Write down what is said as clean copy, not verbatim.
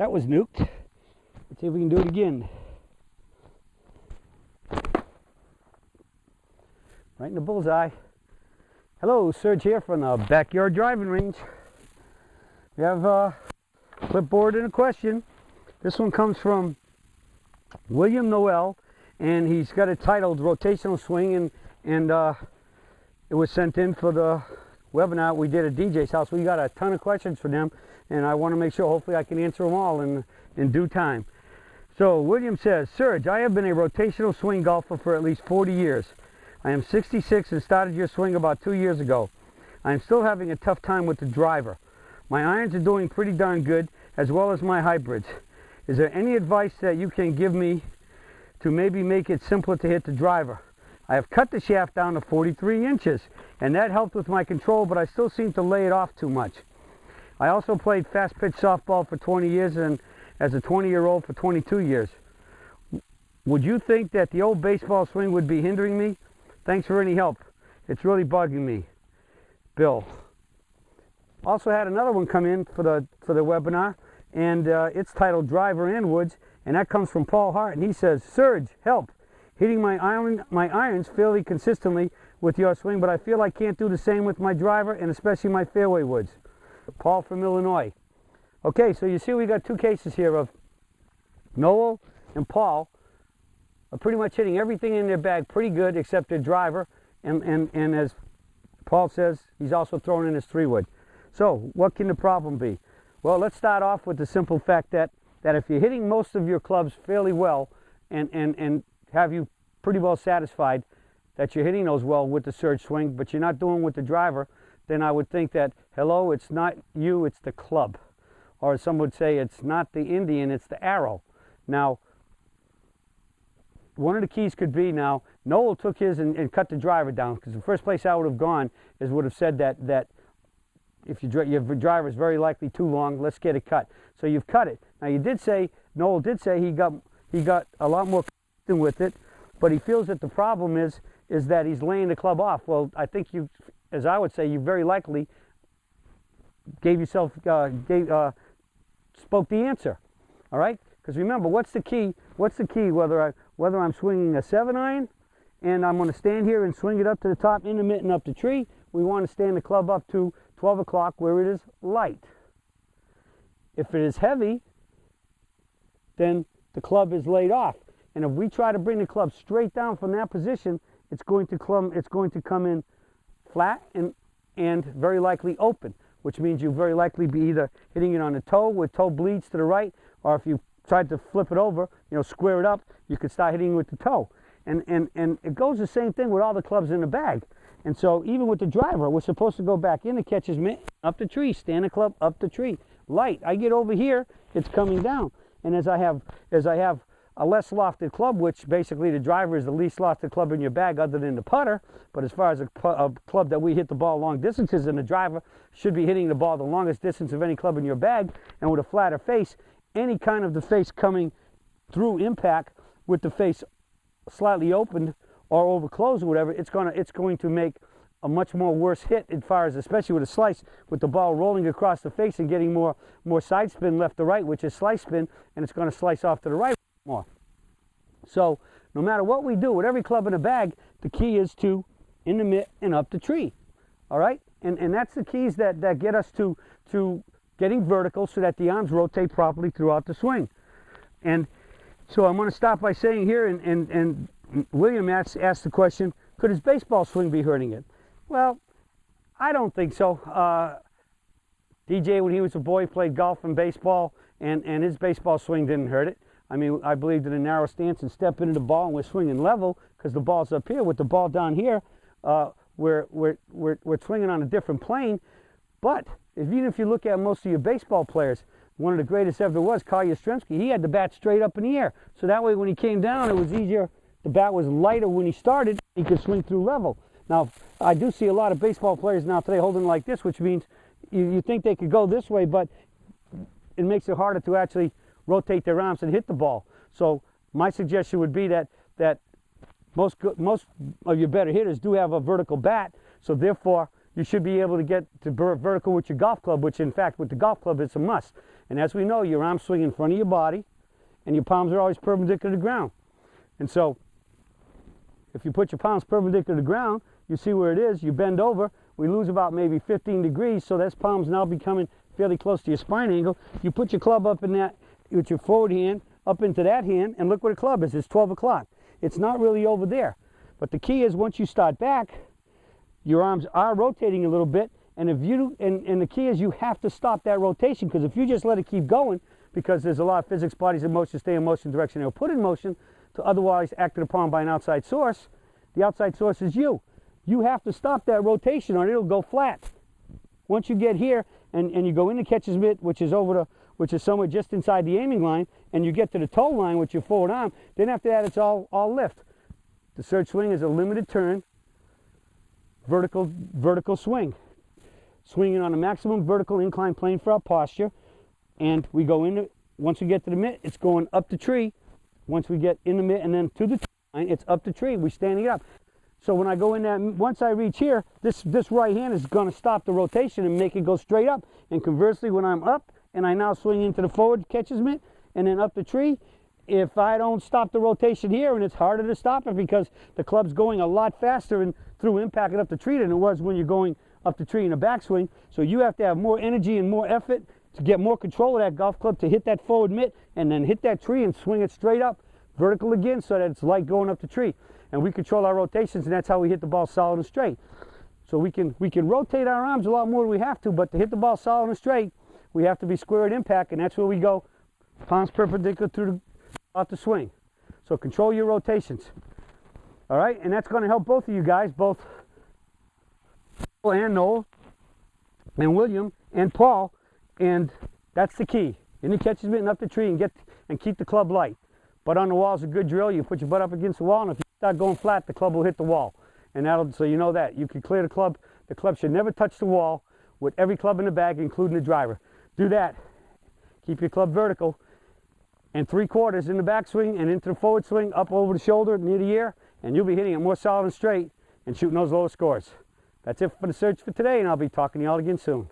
That was nuked. Let's see if we can do it again. Right in the bullseye. Hello, Serge here from the Backyard Driving Range. We have a clipboard and a question. This one comes from William Noel, and he's got it titled Rotational Swing, and it was sent in for the webinar we did at DJ's house. We got a ton of questions for them, and I want to make sure hopefully I can answer them all in due time. So William says, Serge, I have been a rotational swing golfer for at least 40 years. I am 66 and started your swing about 2 years ago. I am still having a tough time with the driver. My irons are doing pretty darn good, as well as my hybrids. Is there any advice that you can give me to maybe make it simpler to hit the driver? I have cut the shaft down to 43 inches, and that helped with my control, but I still seem to lay it off too much. I also played fast pitch softball for 20 years and as a 20-year-old for 22 years. Would you think that the old baseball swing would be hindering me? Thanks for any help. It's really bugging me. Bill. Also had another one come in for the webinar, and it's titled Driver and Woods, and that comes from Paul Hart, and he says, Serge, help. Hitting my irons fairly consistently with your swing, but I feel I can't do the same with my driver and especially my fairway woods. Paul from Illinois. Okay, so you see we got two cases here of Noel and Paul are pretty much hitting everything in their bag pretty good except their driver, and as Paul says, he's also throwing in his 3-wood. So what can the problem be? Well, let's start off with the simple fact that if you're hitting most of your clubs fairly well and have you pretty well satisfied that you're hitting those well with the Surge swing, but you're not doing with the driver, then I would think that, hello, it's not you, it's the club. Or some would say it's not the Indian, it's the arrow. Now, one of the keys could be now, Noel took his and cut the driver down, because the first place I would have gone is would have said that if your driver is very likely too long, let's get it cut. So you've cut it. Now you did say, Noel did say he got a lot more with it, but he feels that the problem is that he's laying the club off. Well, I think you, as I would say, you very likely gave yourself, spoke the answer. All right? Because remember, what's the key? What's the key? Whether I'm swinging a 7-iron and I'm going to stand here and swing it up to the top, intermittent up the tree, we want to stand the club up to 12 o'clock where it is light. If it is heavy, then the club is laid off. And if we try to bring the club straight down from that position, it's going to come in flat and very likely open, which means you'll very likely be either hitting it on the toe with toe bleeds to the right, or if you tried to flip it over, square it up, you could start hitting with the toe. And it goes the same thing with all the clubs in the bag. And so even with the driver, we're supposed to go back in the catcher's mitt, up the tree, stand the club up the tree. Light. I get over here, it's coming down. And as I have a less lofted club, which basically the driver is the least lofted club in your bag other than the putter, but as far as a club that we hit the ball long distances, and the driver should be hitting the ball the longest distance of any club in your bag, and with a flatter face, any kind of the face coming through impact with the face slightly opened or over closed or whatever, it's going to make a much more worse hit as far as, especially with a slice, with the ball rolling across the face and getting more side spin left to right, which is slice spin, and it's going to slice off to the right more. So no matter what we do with every club in the bag, the key is to in the mitt and up the tree. All right? And that's the keys that get us to getting vertical so that the arms rotate properly throughout the swing. And so I'm going to stop by saying here, and William asked the question, could his baseball swing be hurting it? Well, I don't think so. DJ, when he was a boy, played golf and baseball, and his baseball swing didn't hurt it. I mean, I believed in a narrow stance and step into the ball, and we're swinging level because the ball's up here. With the ball down here, we're swinging on a different plane. But even if you look at most of your baseball players, one of the greatest ever was Carl Yastrzemski. He had the bat straight up in the air. So that way when he came down, it was easier. The bat was lighter when he started. He could swing through level. Now, I do see a lot of baseball players now today holding like this, which means you think they could go this way, but it makes it harder to actually rotate their arms and hit the ball. So my suggestion would be that most of your better hitters do have a vertical bat, so therefore you should be able to get to vertical with your golf club, which in fact with the golf club it's a must. And as we know, your arms swing in front of your body and your palms are always perpendicular to the ground. And so if you put your palms perpendicular to the ground, you see where it is, you bend over, we lose about maybe 15 degrees, so that's palms now becoming fairly close to your spine angle. You put your club up in that, with your forward hand, up into that hand, and look where the club is. It's 12 o'clock. It's not really over there. But the key is once you start back, your arms are rotating a little bit, and if you and the key is you have to stop that rotation, because if you just let it keep going, because there's a lot of physics, bodies in motion stay in motion, direction they're put in motion, to otherwise acted upon by an outside source. The outside source is you. You have to stop that rotation or it'll go flat. Once you get here and you go in the catcher's mitt, which is somewhere just inside the aiming line, and you get to the toe line with your forward arm, then after that it's all lift. The surge swing is a limited turn, vertical swing. Swinging on a maximum vertical incline plane for our posture, and we go into, once we get to the mitt, it's going up the tree. Once we get in the mitt and then to the line, it's up the tree. We're standing up. So when I go in that, once I reach here, this right hand is going to stop the rotation and make it go straight up. And conversely, when I'm up and I now swing into the forward catcher's mitt and then up the tree, if I don't stop the rotation here, and it's harder to stop it because the club's going a lot faster and through impact up the tree than it was when you're going up the tree in a backswing. So you have to have more energy and more effort to get more control of that golf club to hit that forward mitt and then hit that tree and swing it straight up, vertical again, so that it's like going up the tree. And we control our rotations, and that's how we hit the ball solid and straight. So we can rotate our arms a lot more than we have to, but to hit the ball solid and straight, we have to be square at impact, and that's where we go, palms perpendicular out the swing. So control your rotations. All right, and that's going to help both of you guys, both and Noel and William and Paul, and that's the key. In the catcher's mitt and up the tree and keep the club light. But on the wall is a good drill. You put your butt up against the wall, and if you start going flat, the club will hit the wall. And so you know that. You can clear the club. The club should never touch the wall with every club in the bag, including the driver. Do that. Keep your club vertical. And 3/4 in the backswing and into the forward swing, up over the shoulder, near the ear, and you'll be hitting it more solid and straight and shooting those lower scores. That's it for the search for today, and I'll be talking to you all again soon.